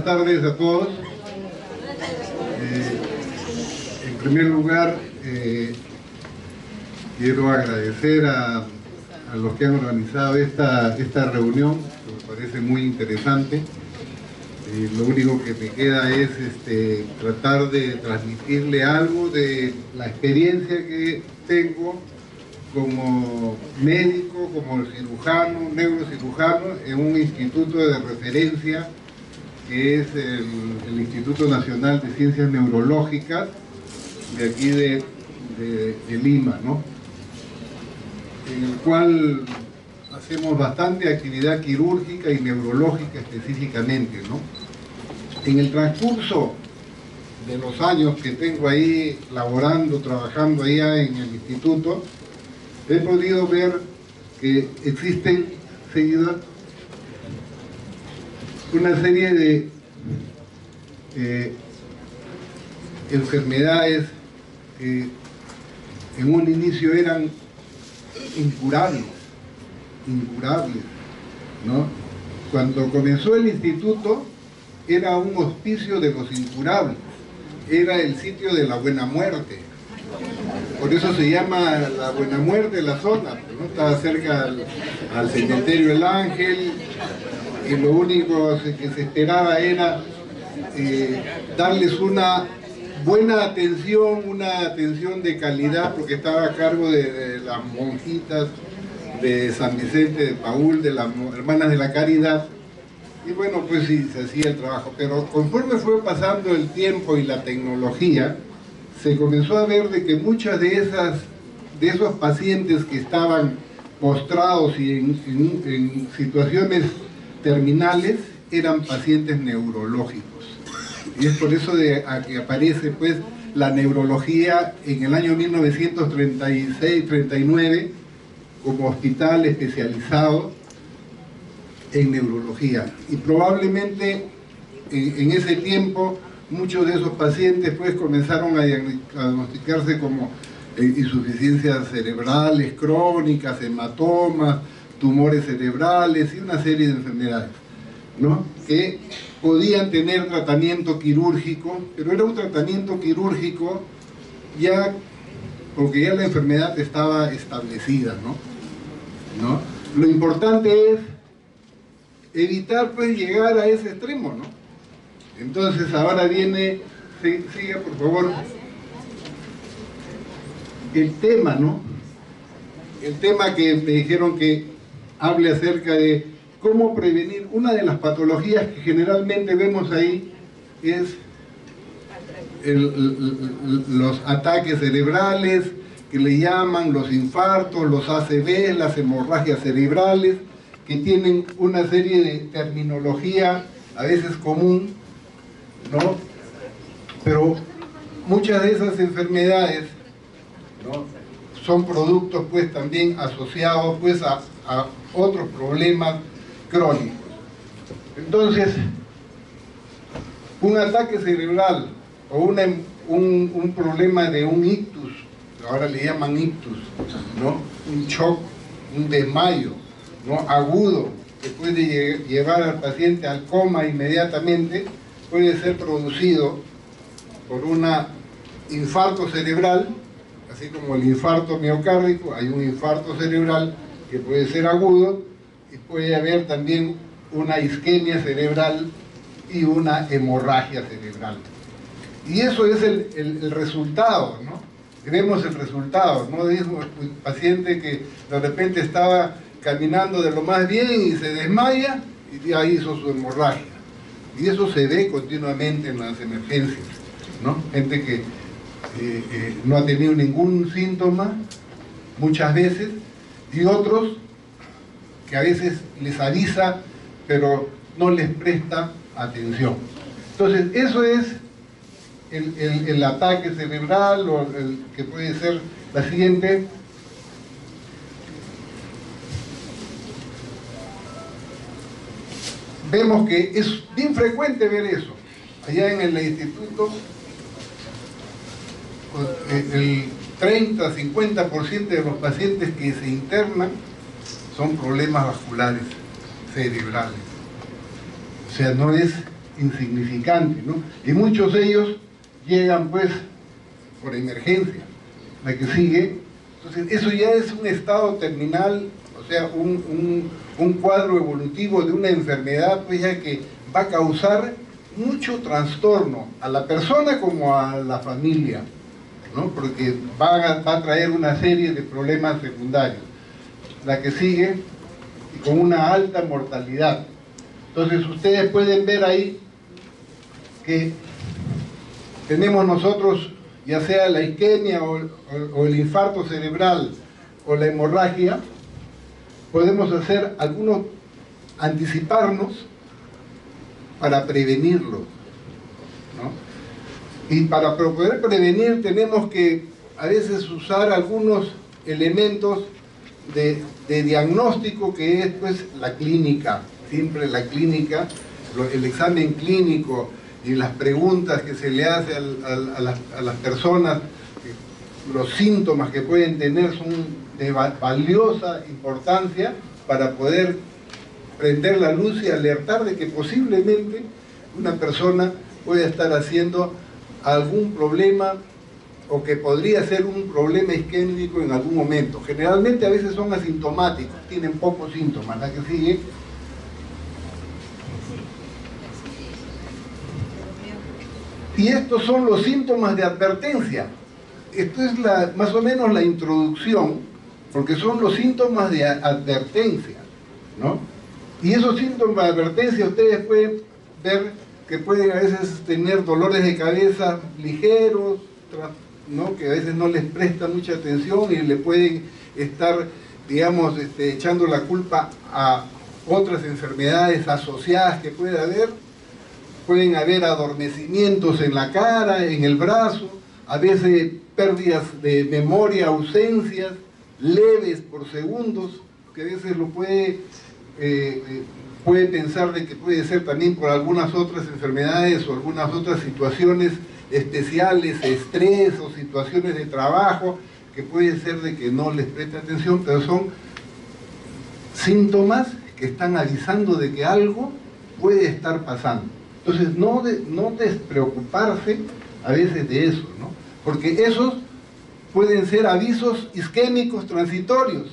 buenas tardes a todos. En primer lugar, quiero agradecer a los que han organizado esta reunión, que me parece muy interesante. Lo único que me queda es tratar de transmitirle algo de la experiencia que tengo como médico, como cirujano, neurocirujano, en un instituto de referencia que es el Instituto Nacional de Ciencias Neurológicas de aquí de Lima, ¿no? En el cual hacemos bastante actividad quirúrgica y neurológica específicamente, ¿no? En el transcurso de los años que tengo ahí laborando, trabajando allá en el instituto, he podido ver que existen seguidas una serie de enfermedades que en un inicio eran incurables, ¿no? Cuando comenzó el instituto era un hospicio de los incurables, era el sitio de la buena muerte. Por eso se llama la buena muerte la zona, ¿no? Estaba cerca al cementerio El Ángel, y lo único que se esperaba era darles una buena atención, una atención de calidad, porque estaba a cargo de las monjitas de San Vicente de Paúl, de las Hermanas de la Caridad, y bueno, pues sí, se hacía el trabajo. Pero conforme fue pasando el tiempo y la tecnología, se comenzó a ver de que muchas de esos pacientes que estaban postrados y en situaciones terminales eran pacientes neurológicos. Y es por eso que aparece pues la neurología en el año 1936-39 como hospital especializado en neurología. Y probablemente en ese tiempo muchos de esos pacientes pues comenzaron a diagnosticarse como insuficiencias cerebrales crónicas, hematomas, tumores cerebrales y una serie de enfermedades, ¿no? Que podían tener tratamiento quirúrgico, pero era un tratamiento quirúrgico ya porque ya la enfermedad estaba establecida, ¿no? Lo importante es evitar pues llegar a ese extremo, ¿no? Entonces ahora viene, siga por favor, el tema, ¿no? El tema que me dijeron que hable acerca de cómo prevenir. Una de las patologías que generalmente vemos ahí es los ataques cerebrales, que le llaman los infartos, los ACV, las hemorragias cerebrales, que tienen una serie de terminología a veces común, ¿no? Pero muchas de esas enfermedades, ¿no?, son productos pues también asociados pues a otros problemas crónicos. Entonces, un ataque cerebral o un problema de un ictus, ahora le llaman ictus, ¿no?, un shock, un desmayo, ¿no?, agudo, que puede llevar al paciente al coma inmediatamente, puede ser producido por un infarto cerebral, así como el infarto miocárdico. Hay un infarto cerebral que puede ser agudo y puede haber también una isquemia cerebral y una hemorragia cerebral. Y eso es el resultado, ¿no? Vemos el resultado, ¿no? Dijo el paciente que de repente estaba caminando de lo más bien y se desmaya y ya hizo su hemorragia. Y eso se ve continuamente en las emergencias, ¿no? Gente que no ha tenido ningún síntoma muchas veces, y otros que a veces les avisa pero no les presta atención. Entonces eso es el ataque cerebral, o el que puede ser la siguiente. Vemos que es bien frecuente ver eso. Allá en el instituto, el 30-50% de los pacientes que se internan son problemas vasculares cerebrales. O sea, no es insignificante, ¿no? Y muchos de ellos llegan pues por emergencia. La que sigue, entonces eso ya es un estado terminal, o sea, un cuadro evolutivo de una enfermedad pues ya que va a causar mucho trastorno a la persona como a la familia, ¿no? Porque va a traer una serie de problemas secundarios. La que sigue, y con una alta mortalidad. Entonces ustedes pueden ver ahí que tenemos nosotros, ya sea la isquemia o el infarto cerebral o la hemorragia, podemos hacer anticiparnos para prevenirlo, ¿no? Y para poder prevenir tenemos que a veces usar algunos elementos de diagnóstico, que es pues la clínica, siempre la clínica, el examen clínico y las preguntas que se le hace a las personas, los síntomas que pueden tener son de valiosa importancia para poder prender la luz y alertar de que posiblemente una persona pueda estar haciendo algún problema o que podría ser un problema isquémico en algún momento. Generalmente a veces son asintomáticos, tienen pocos síntomas. La que sigue. Y estos son los síntomas de advertencia. Esto es más o menos la introducción, porque son los síntomas de advertencia, ¿no? Y esos síntomas de advertencia ustedes pueden ver que pueden a veces tener dolores de cabeza ligeros, ¿no? Que a veces no les presta mucha atención y le pueden estar, digamos, echando la culpa a otras enfermedades asociadas que puede haber. Pueden haber adormecimientos en la cara, en el brazo, a veces pérdidas de memoria, ausencias leves por segundos, que a veces lo puede pensar de que puede ser también por algunas otras enfermedades o algunas otras situaciones especiales, estrés o situaciones de trabajo, que puede ser de que no les preste atención, pero son síntomas que están avisando de que algo puede estar pasando. Entonces no despreocuparse a veces de eso, ¿no? Porque esos pueden ser avisos isquémicos transitorios,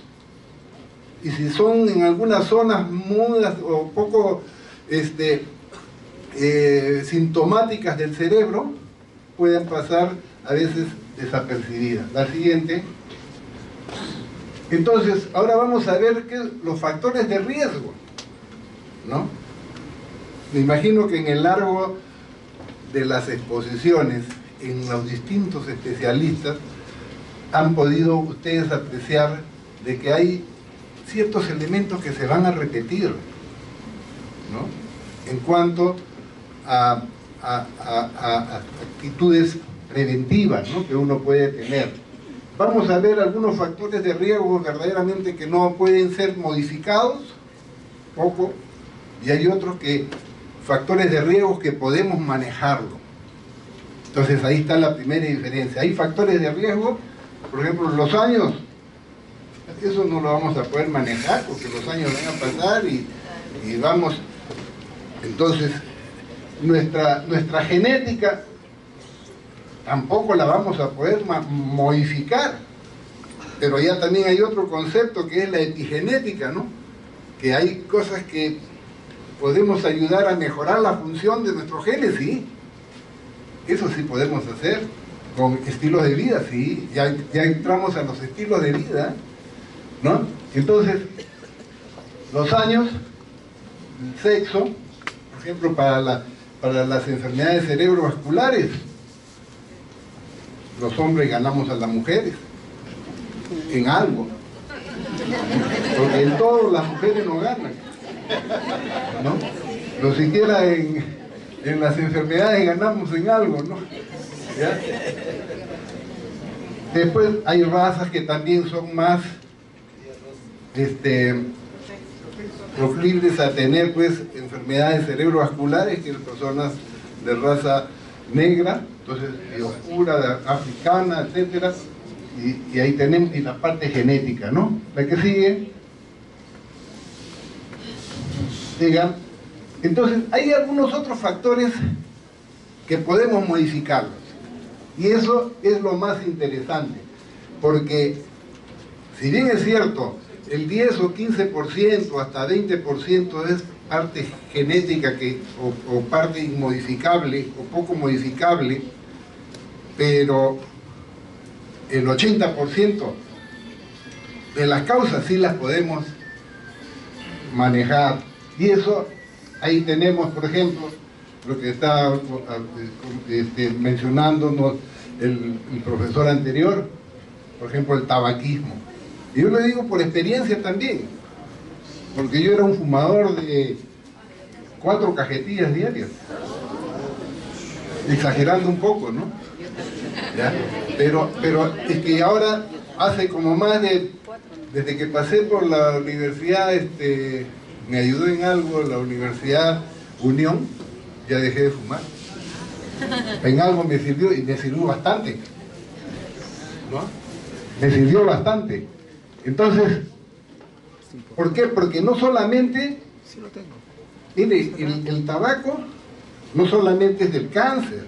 y si son en algunas zonas mudas o poco sintomáticas del cerebro, pueden pasar a veces desapercibidas. La siguiente. Entonces, ahora vamos a ver los factores de riesgo, ¿no? Me imagino que en el largo de las exposiciones, en los distintos especialistas, han podido ustedes apreciar de que hay ciertos elementos que se van a repetir, ¿no? En cuanto a actitudes preventivas, ¿no? Que uno puede tener. Vamos a ver algunos factores de riesgo verdaderamente que no pueden ser modificados, poco, y hay otros factores de riesgo que podemos manejarlo. Entonces ahí está la primera diferencia. Hay factores de riesgo, por ejemplo, los años, eso no lo vamos a poder manejar porque los años van a pasar y vamos. Entonces nuestra genética tampoco la vamos a poder modificar, pero ya también hay otro concepto que es la epigenética, ¿no? Que hay cosas que podemos ayudar a mejorar la función de nuestros genes, sí. Eso sí podemos hacer con estilos de vida, sí. Ya entramos a los estilos de vida, ¿no? Entonces, los años, el sexo, por ejemplo, para las enfermedades cerebrovasculares, los hombres ganamos a las mujeres en algo, porque en todo las mujeres no ganan, ¿no? No siquiera en las enfermedades ganamos en algo, ¿no? ¿Ya? Después hay razas que también son más proclives a tener pues enfermedades cerebrovasculares que las personas de raza negra, entonces oscura, africana, etcétera, y ahí tenemos y la parte genética, ¿no? La que sigue, digan, Entonces, hay algunos otros factores que podemos modificarlos. Y eso es lo más interesante, porque si bien es cierto, el 10 o 15%, hasta 20% es parte genética o parte inmodificable o poco modificable, pero el 80% de las causas sí las podemos manejar. Y eso, ahí tenemos, por ejemplo, lo que está mencionándonos el profesor anterior, por ejemplo, el tabaquismo. Y yo le digo por experiencia también, porque yo era un fumador de 4 cajetillas diarias, exagerando un poco, ¿no? ¿Ya? Pero es que ahora hace como más de, desde que pasé por la universidad, me ayudó en algo la Universidad Unión, ya dejé de fumar. En algo me sirvió, y me sirvió bastante, ¿no? Me sirvió bastante. Entonces, ¿por qué? Porque no solamente, mire, el tabaco no solamente es del cáncer,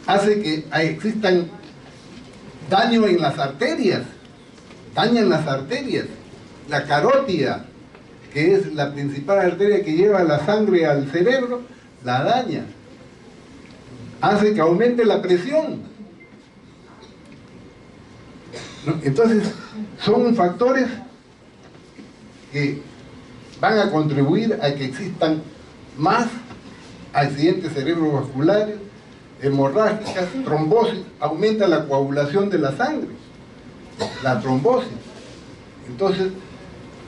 hace que existan daño en las arterias, dañan las arterias, la carótida, que es la principal arteria que lleva la sangre al cerebro, la daña, hace que aumente la presión, ¿no? Entonces, son factores que van a contribuir a que existan más accidentes cerebrovasculares, hemorrágicas, trombosis, aumenta la coagulación de la sangre, la trombosis. Entonces,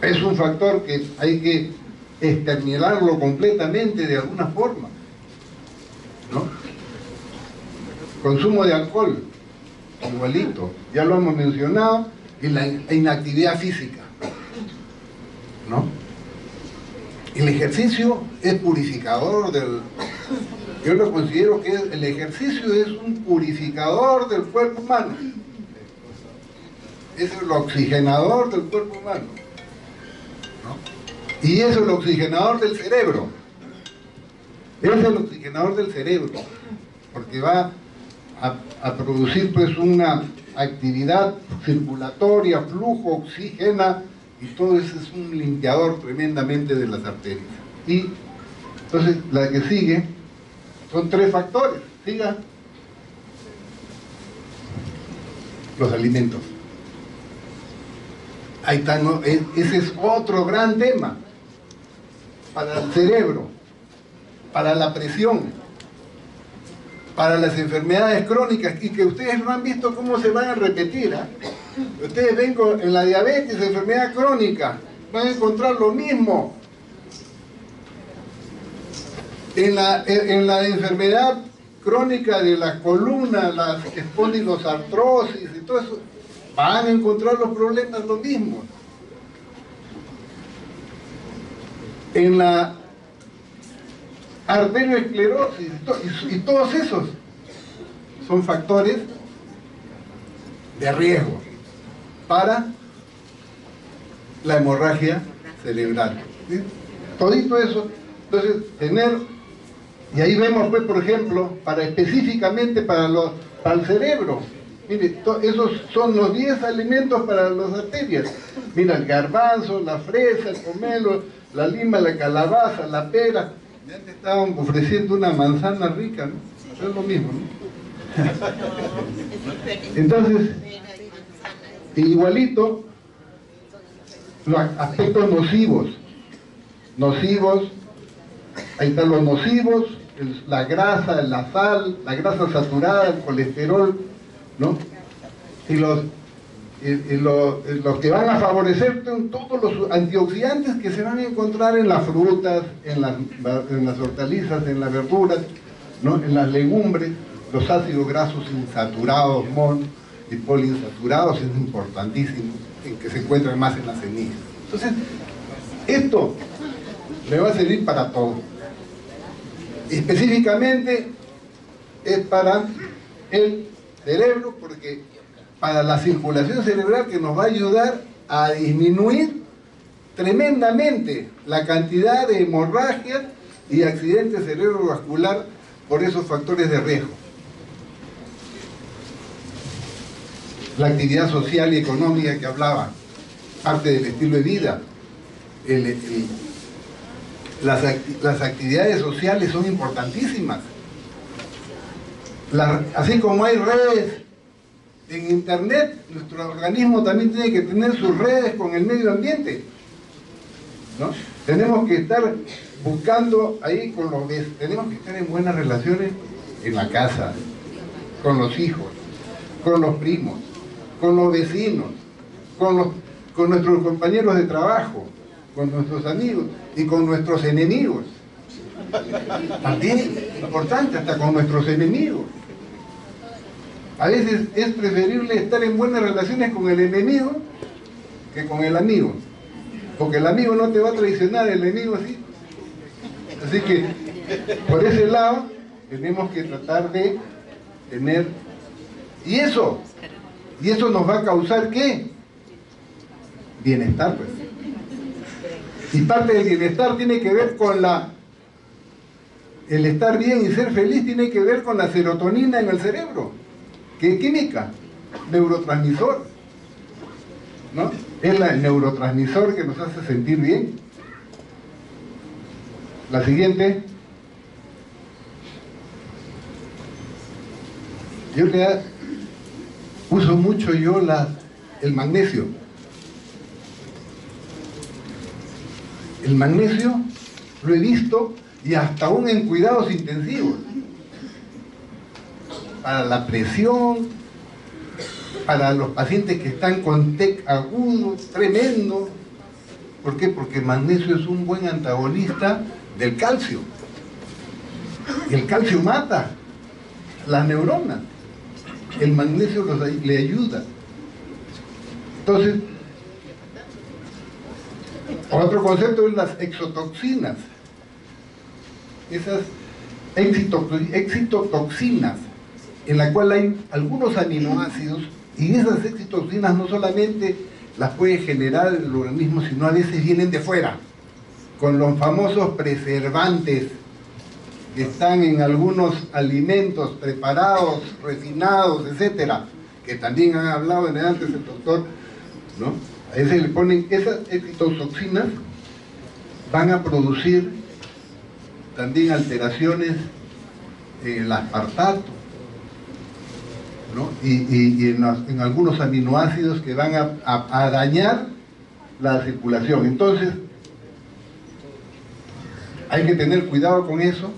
es un factor que hay que exterminarlo completamente de alguna forma, ¿no? Consumo de alcohol, igualito, ya lo hemos mencionado, y la inactividad física, ¿no? El ejercicio es purificador del... Yo lo considero que el ejercicio es un purificador del cuerpo humano. Es el oxigenador del cuerpo humano, ¿no? Y es el oxigenador del cerebro. Es el oxigenador del cerebro, porque va a producir pues una actividad circulatoria, flujo, oxigena, y todo eso es un limpiador tremendamente de las arterias. Y entonces la que sigue son 3 factores. Siga. Los alimentos. Ahí está, ¿no? Ese es otro gran tema para el cerebro, para la presión, para las enfermedades crónicas, y que ustedes no han visto cómo se van a repetir, ¿eh? Ustedes ven en la diabetes, enfermedad crónica, van a encontrar lo mismo. En la enfermedad crónica de la columna, las espondilosartrosis y todo eso, van a encontrar los problemas lo mismo. En la arterioesclerosis y todos esos son factores de riesgo para la hemorragia cerebral, ¿sí? Todito eso, entonces tener, y ahí vemos pues por ejemplo, específicamente para el cerebro, mire, esos son los 10 alimentos para las arterias. Mira, el garbanzo, la fresa, el pomelo, la lima, la calabaza, la pera. Ya te estaban ofreciendo una manzana rica, ¿no? Es lo mismo, ¿no? Entonces, igualito, los aspectos nocivos, ahí están los nocivos, la grasa, la sal, la grasa saturada, el colesterol, ¿no? Y los que van a favorecer todos los antioxidantes que se van a encontrar en las frutas, en las hortalizas, en las verduras, ¿no? En las legumbres, los ácidos grasos insaturados, y poliinsaturados, es importantísimo, en que se encuentran más en las semillas. Entonces, esto le va a servir para todo. Específicamente es para el cerebro, porque para la circulación cerebral, que nos va a ayudar a disminuir tremendamente la cantidad de hemorragias y accidentes cerebrovascular por esos factores de riesgo. La actividad social y económica que hablaba, parte del estilo de vida. Las actividades sociales son importantísimas. Así como hay redes en internet, nuestro organismo también tiene que tener sus redes con el medio ambiente, ¿no? Tenemos que estar buscando ahí tenemos que estar en buenas relaciones en la casa, con los hijos, con los primos, con los vecinos, con nuestros compañeros de trabajo, con nuestros amigos y con nuestros enemigos. También importante, hasta con nuestros enemigos. A veces es preferible estar en buenas relaciones con el enemigo que con el amigo, porque el amigo no te va a traicionar, el enemigo sí. Así que por ese lado tenemos que tratar de tener, y eso nos va a causar ¿qué? Bienestar, pues. Y parte del bienestar tiene que ver con el estar bien y ser feliz tiene que ver con la serotonina en el cerebro, que es química, neurotransmisor, ¿no? Es el neurotransmisor que nos hace sentir bien. La siguiente. Uso mucho el magnesio. El magnesio lo he visto y hasta aún en cuidados intensivos. Para la presión, para los pacientes que están con TEC agudo, tremendo. ¿Por qué? Porque el magnesio es un buen antagonista del calcio. Y el calcio mata las neuronas. El magnesio le ayuda. Entonces, otro concepto es las exotoxinas. Esas excitotoxinas, en la cual hay algunos aminoácidos, y esas excitotoxinas no solamente las puede generar el organismo, sino a veces vienen de fuera, con los famosos preservantes que están en algunos alimentos preparados, refinados, etcétera, que también han hablado antes el doctor, ¿no? A veces le ponen esas excitotoxinas, van a producir también alteraciones en el aspartato, ¿no? Y en algunos aminoácidos que van a dañar la circulación. Entonces, hay que tener cuidado con eso.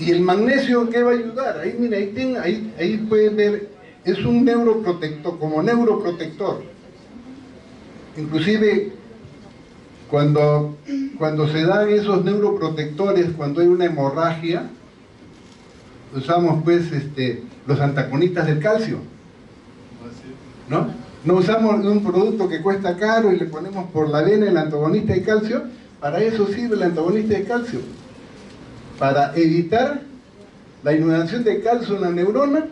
Y el magnesio, ¿qué va a ayudar? Ahí, mira, ahí pueden ver, es un neuroprotector, como neuroprotector. Inclusive, cuando se dan esos neuroprotectores, cuando hay una hemorragia, usamos pues los antagonistas del calcio, ¿no? No usamos un producto que cuesta caro y le ponemos por la vena el antagonista de calcio. Para eso sirve el antagonista de calcio, para evitar la inundación de calcio en la neurona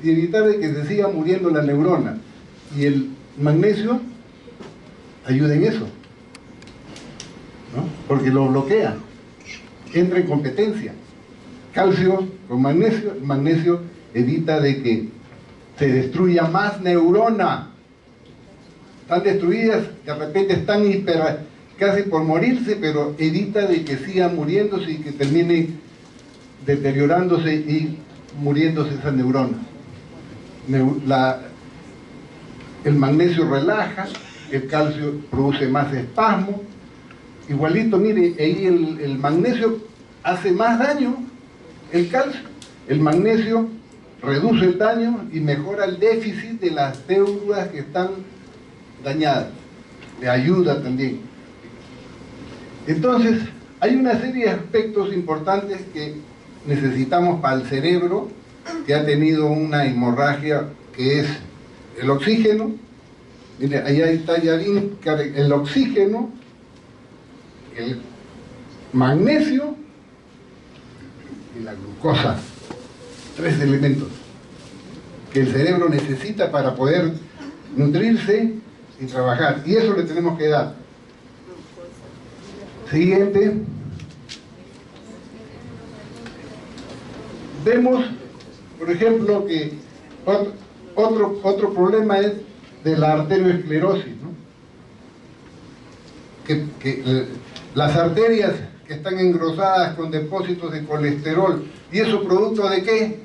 y evitar de que se siga muriendo la neurona. Y el magnesio ayuda en eso, ¿no? Porque lo bloquea, entra en competencia. Calcio con magnesio, el magnesio evita de que se destruya más neurona. Están destruidas, de repente están casi por morirse, pero evita de que sigan muriéndose y que termine deteriorándose y muriéndose esa neurona. El magnesio relaja, el calcio produce más espasmo. Igualito, mire, ahí el magnesio hace más daño, el calcio. El magnesio reduce el daño y mejora el déficit de las células que están dañadas. Le ayuda también. Entonces, hay una serie de aspectos importantes que necesitamos para el cerebro, que ha tenido una hemorragia, que es el oxígeno. Mire, ahí está ya bien el oxígeno, el magnesio y la glucosa. 3 elementos que el cerebro necesita para poder nutrirse y trabajar. Y eso le tenemos que dar. Siguiente. Vemos, por ejemplo, que otro problema es de la arteriosclerosis, ¿no? Las arterias que están engrosadas con depósitos de colesterol, ¿y eso producto de qué?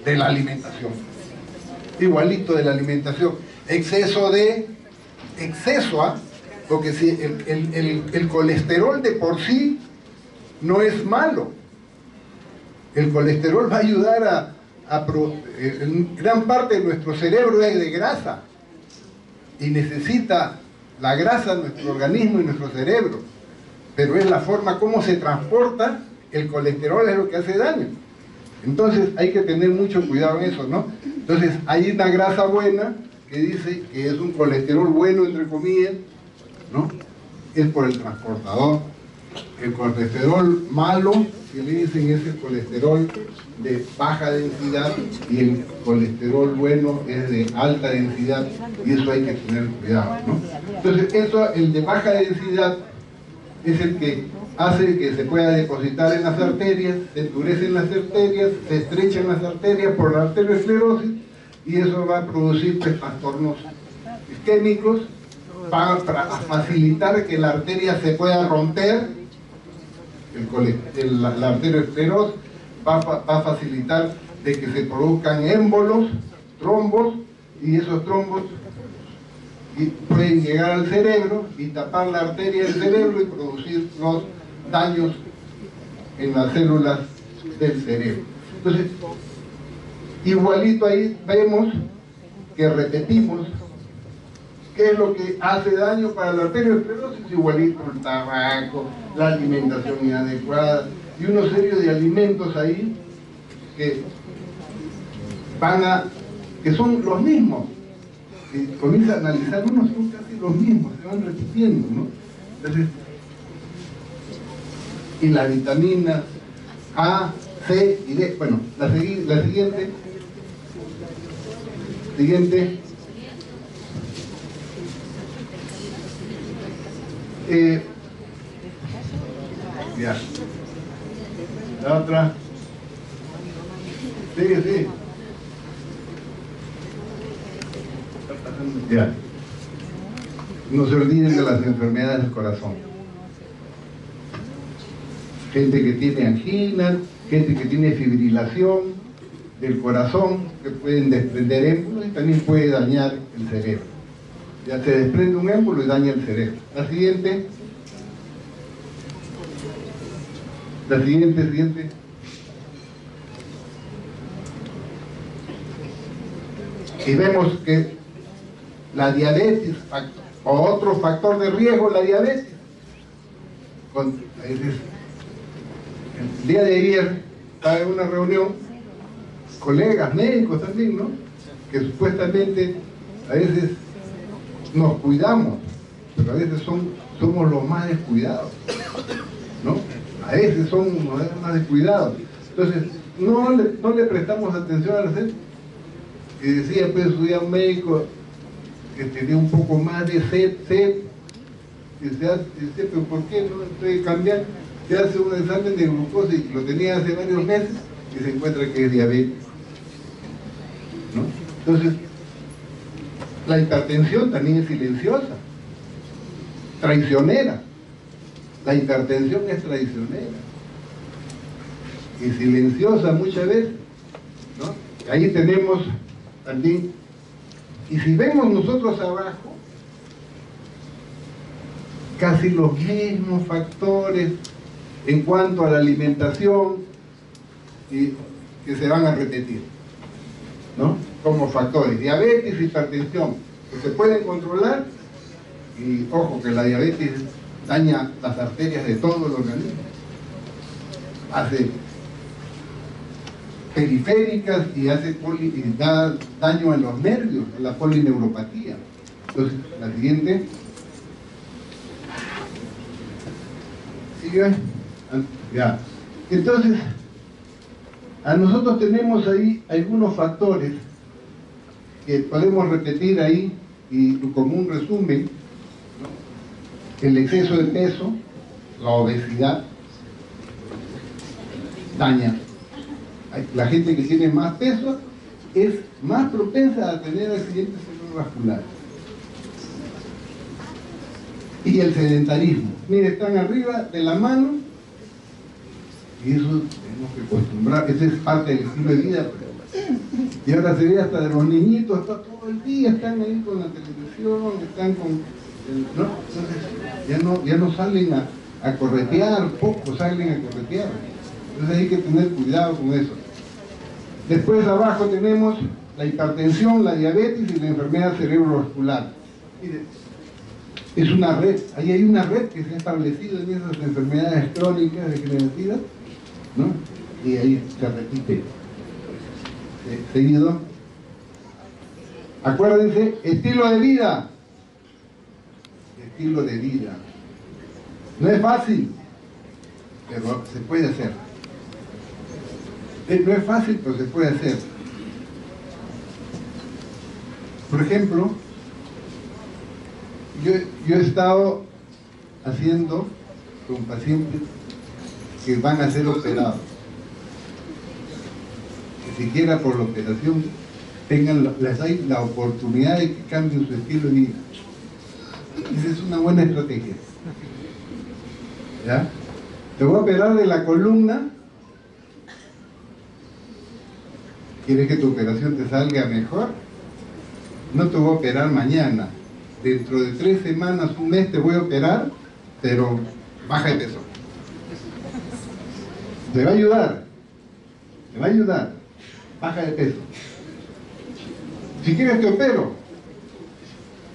De la alimentación. Igualito de la alimentación. Exceso, porque si el colesterol de por sí no es malo. El colesterol va a ayudar gran parte de nuestro cerebro es de grasa y necesita la grasa nuestro organismo y nuestro cerebro, pero es la forma como se transporta el colesterol es lo que hace daño. Entonces hay que tener mucho cuidado en eso, ¿no? Entonces hay una grasa buena que dice que es un colesterol bueno, entre comillas, ¿no? Es por el transportador. El colesterol malo, que le dicen, es el colesterol de baja densidad, y el colesterol bueno es de alta densidad, y eso hay que tener cuidado, ¿no? Entonces el de baja densidad es el que hace que se pueda depositar en las arterias, se endurecen las arterias, se estrechan las arterias por la arteriosclerosis, y eso va a producir trastornos isquémicos, para facilitar que la arteria se pueda romper. La arteriosclerosis va a facilitar de que se produzcan émbolos, trombos, y esos trombos pueden llegar al cerebro y tapar la arteria del cerebro y producir los daños en las células del cerebro. Entonces, igualito ahí vemos que repetimos qué es lo que hace daño para la arteriosclerosis, igualito el tabaco, la alimentación inadecuada y una serie de alimentos ahí que son los mismos. Si comienza a analizar, unos son casi los mismos, se van repitiendo, ¿no? Entonces, y las vitaminas A, C y D. Bueno, la siguiente. Ya. La otra. Sí. Ya. No se olviden de las enfermedades del corazón. Gente que tiene angina, gente que tiene fibrilación del corazón, que pueden desprender émbolos y también puede dañar el cerebro. Ya se desprende un émbolo y daña el cerebro. La siguiente. Y vemos que la diabetes, o otro factor de riesgo, la diabetes. El día de ayer estaba en una reunión, colegas médicos también, ¿no? Que supuestamente a veces nos cuidamos, pero a veces somos los más descuidados, ¿no? A veces somos los más descuidados. Entonces, no le prestamos atención a la sed. Y decía, pues, estudiar un médico que tenía un poco más de sed, y decía, pero ¿por qué no estoy cambiando? Se hace un examen de glucosa y lo tenía hace varios meses y se encuentra que es diabetes, ¿no? Entonces, la hipertensión también es silenciosa, traicionera. La hipertensión es traicionera y silenciosa muchas veces, ¿no? Ahí tenemos también, y si vemos nosotros abajo, casi los mismos factores en cuanto a la alimentación y que se van a repetir, ¿no? Como factores, diabetes, hipertensión, que se pueden controlar, y ojo que la diabetes daña las arterias de todo el organismo, hace periféricas y da daño a los nervios, la polineuropatía. Entonces, la siguiente. ¿Sigue? Ya. Entonces, a nosotros tenemos ahí algunos factores que podemos repetir ahí y como un resumen, ¿no? El exceso de peso, la obesidad daña. La gente que tiene más peso es más propensa a tener accidentes cerebrovasculares. Y el sedentarismo. Mire, están arriba de la mano y eso tenemos que acostumbrar, esa es parte del estilo de vida. Y ahora se ve hasta de los niñitos, está todo el día, están ahí con la televisión, están con ¿no? Entonces ya no salen a corretear, poco salen a corretear. Entonces hay que tener cuidado con eso. Después abajo tenemos la hipertensión, la diabetes y la enfermedad cerebrovascular. Mire, es una red, ahí hay una red que se ha establecido en esas enfermedades crónicas degenerativas, ¿no? Y ahí se repite seguido. Acuérdense, estilo de vida. Estilo de vida. No es fácil, pero se puede hacer. No es fácil, pero se puede hacer. Por ejemplo, yo he estado haciendo con pacientes que van a ser operados. Que siquiera por la operación les hay la oportunidad de que cambien su estilo de vida. Esa es una buena estrategia. ¿Ya? Te voy a operar de la columna. ¿Quieres que tu operación te salga mejor? No te voy a operar mañana. Dentro de 3 semanas, un mes te voy a operar, pero baja de peso. Te va a ayudar. Te va a ayudar. Baja de peso. Si quieres te opero.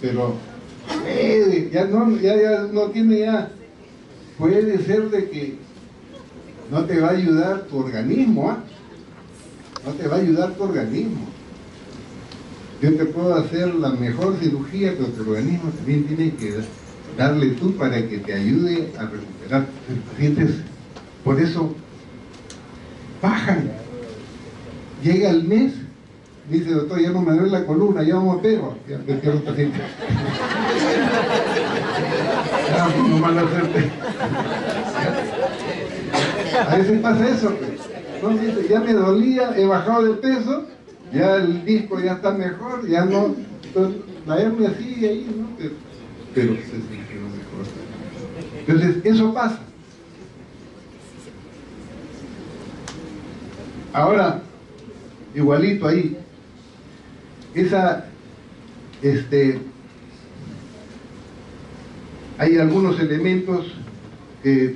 Pero ya no tiene ya. Puede ser de que no te va a ayudar tu organismo, ¿ah? No te va a ayudar tu organismo. Yo te puedo hacer la mejor cirugía, pero tu organismo también tiene que darle tú para que te ayude a recuperar. Los pacientes, por eso, bajan. Llega el mes, dice, doctor, ya no me duele la columna, ya vamos a pero. Ya me pierdo el paciente. Ya, no van a hacerte. A veces pasa eso, pues. No, dice, ya me dolía, he bajado de peso, ya el disco ya está mejor, ya no, entonces, la hernia sigue ahí, ¿no? Pero se sintió mejor. Entonces, eso pasa. Ahora, igualito ahí, hay algunos elementos que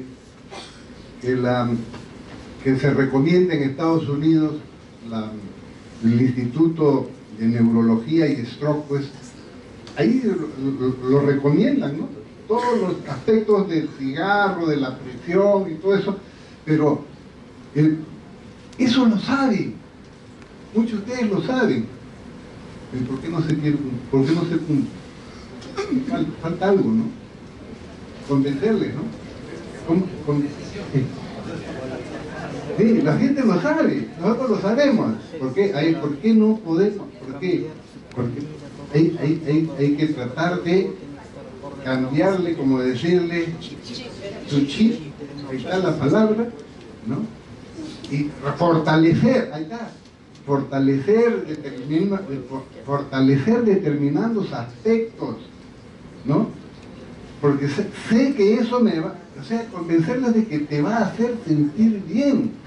se recomienda en Estados Unidos, el Instituto de Neurología y Stroke, pues ahí lo recomiendan, ¿no? Todos los aspectos del cigarro, de la presión y todo eso, pero eso lo saben, muchos de ustedes lo saben, pero ¿por qué no se quiere, por qué no se cumple? Falta algo, ¿no? Convencerles, ¿no? Sí, la gente lo sabe, nosotros lo sabemos. ¿Por qué no podemos? ¿Por qué? Porque hay que tratar de cambiarle, como decirle, su chip, ahí está la palabra, ¿no? Y fortalecer, ahí está, fortalecer determinados aspectos, ¿no? Porque sé que eso me va, o sea, convencerles de que te va a hacer sentir bien.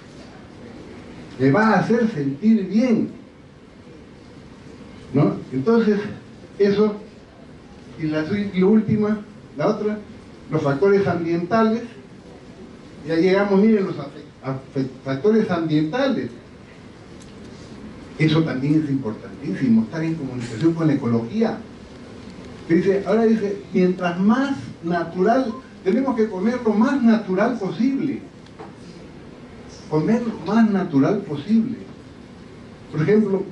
Te va a hacer sentir bien, ¿no? Entonces, eso, y la última, la otra, los factores ambientales. Ya llegamos, miren, los factores ambientales. Eso también es importantísimo, estar en comunicación con la ecología. Ahora dice, mientras más natural, tenemos que comer lo más natural posible. Comer lo más natural posible. Por ejemplo,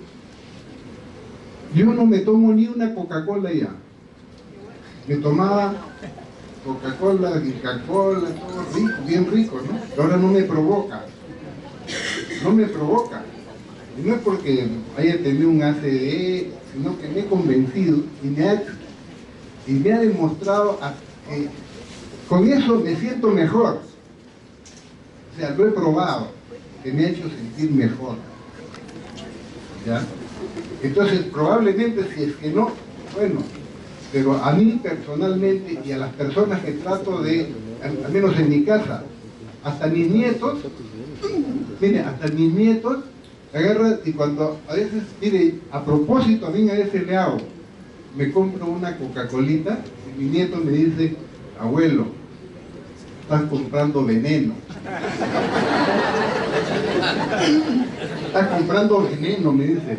yo no me tomo ni una Coca-Cola ya. Me tomaba Coca-Cola, Coca-Cola, todo rico, bien rico, ¿no? Ahora no me provoca. No me provoca. Y no es porque haya tenido un ACV, sino que me he convencido y me ha demostrado Con eso me siento mejor. O sea, lo he probado, que me ha hecho sentir mejor. ¿Ya? Entonces, probablemente si es que no, bueno, pero a mí personalmente y a las personas que trato de, al menos en mi casa, hasta mis nietos, mire, hasta mis nietos, agarran y cuando a veces, mire, a propósito, a mí a veces le hago, me compro una Coca-Colita y mi nieto me dice, abuelo, estás comprando veneno. Estás comprando veneno, me dice.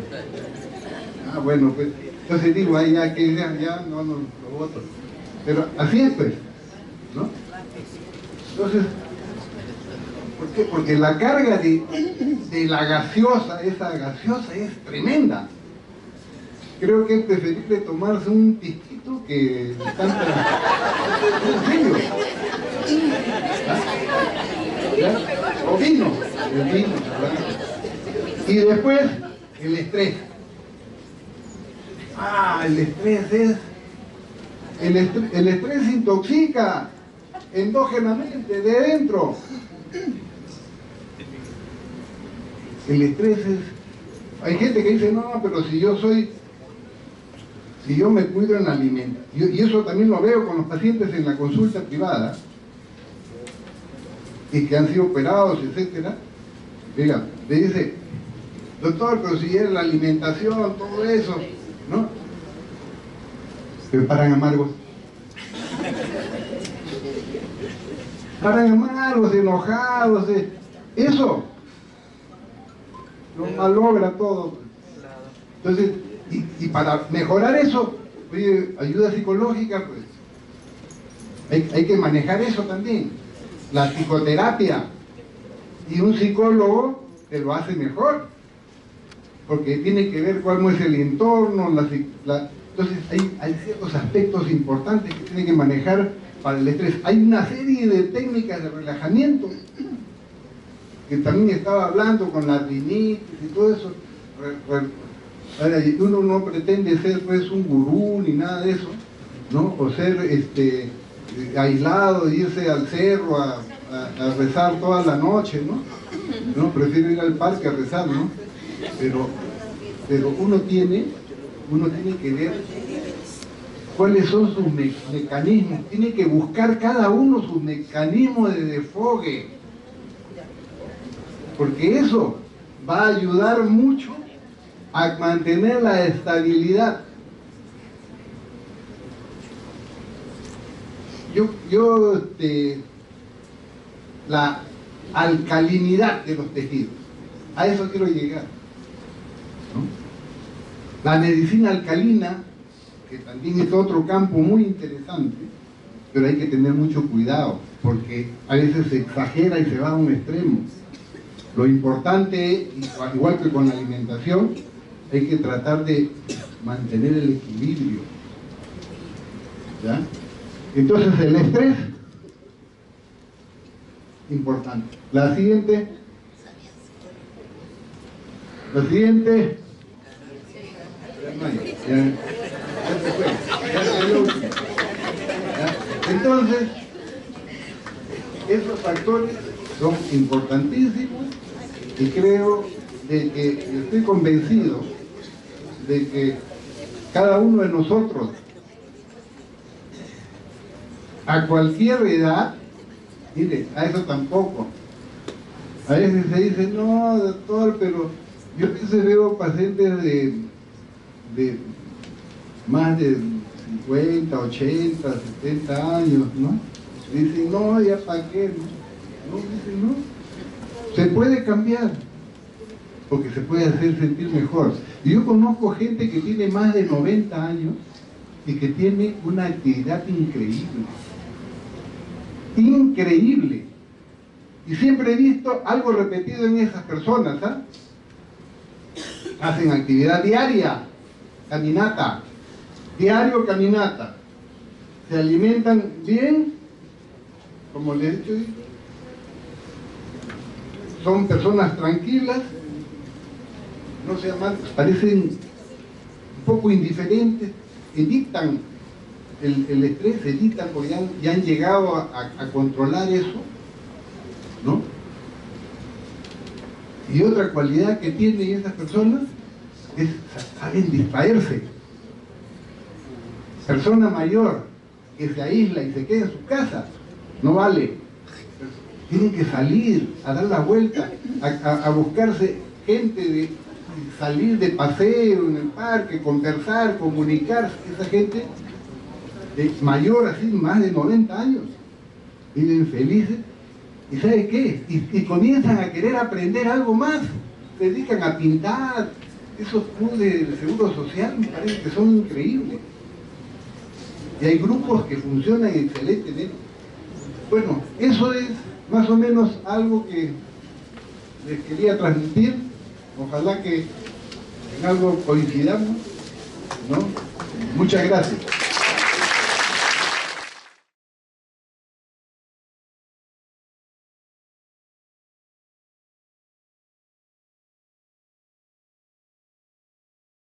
Ah, bueno, pues, entonces digo, ahí ya que ya no, lo voto. Pero así es, pues, ¿no? Entonces, ¿por qué? Porque la carga de la gaseosa, esa gaseosa es tremenda. Creo que es preferible tomarse un pisquito que tanta... ¿En serio? ¿Ya? O vino, el vino, ¿verdad? Y después, el estrés. Ah, el estrés es... El estrés intoxica endógenamente, de dentro. El estrés es... Hay gente que dice, no, pero si yo me cuido en la alimentación, y eso también lo veo con los pacientes en la consulta privada, y que han sido operados, etcétera, diga, le dice, doctor, pero si es la alimentación, todo eso, ¿no? Pero paran amargos. Paran amargos, enojados, eso lo malogra todo. Entonces, y para mejorar eso, oye, ayuda psicológica, pues hay que manejar eso también. La psicoterapia, y un psicólogo te lo hace mejor, porque tiene que ver cuál es el entorno, entonces hay ciertos aspectos importantes que tiene que manejar para el estrés. Hay una serie de técnicas de relajamiento, que también estaba hablando con la rinitis y todo eso. Uno no pretende ser pues un gurú ni nada de eso, ¿no? O ser aislado, irse al cerro a rezar toda la noche, ¿no? No, prefiero ir al parque a rezar, ¿no? Pero uno tiene que ver cuáles son sus mecanismos, tiene que buscar cada uno sus mecanismos de desfogue, porque eso va a ayudar mucho a mantener la estabilidad. La alcalinidad de los tejidos, a eso quiero llegar, ¿no? La medicina alcalina, que también es otro campo muy interesante, pero hay que tener mucho cuidado, porque a veces se exagera y se va a un extremo. Lo importante, igual que con la alimentación, hay que tratar de mantener el equilibrio, ¿ya? Entonces el estrés, importante. La siguiente. Entonces, esos factores son importantísimos y creo de que estoy convencido de que cada uno de nosotros, a cualquier edad, mire, a eso tampoco. A veces se dice, no, doctor, pero yo a veces veo pacientes de más de 50, 80, 70 años, ¿no? Dicen, no, ya para qué, ¿no? Dicen, no. Se puede cambiar, porque se puede hacer sentir mejor. Y yo conozco gente que tiene más de 90 años y que tiene una actividad increíble. Increíble. Y siempre he visto algo repetido en esas personas, ¿ah? Hacen actividad diaria, caminata, diario caminata, se alimentan bien, como les he dicho, son personas tranquilas, no se aman, parecen un poco indiferentes, evitan el estrés se evita porque ya han llegado a controlar eso, ¿no? Y otra cualidad que tienen esas personas es saben distraerse. Persona mayor que se aísla y se queda en su casa, no vale. Tienen que salir a dar la vuelta, a buscarse gente, salir de paseo en el parque, conversar, comunicarse. Esa gente mayor, así, más de 90 años, viven felices. ¿Y sabe qué? Y comienzan a querer aprender algo más. Se dedican a pintar. Esos clubes de seguro social me parece que son increíbles. Y hay grupos que funcionan excelentemente. Bueno, eso es más o menos algo que les quería transmitir. Ojalá que en algo coincidamos, ¿no? Muchas gracias.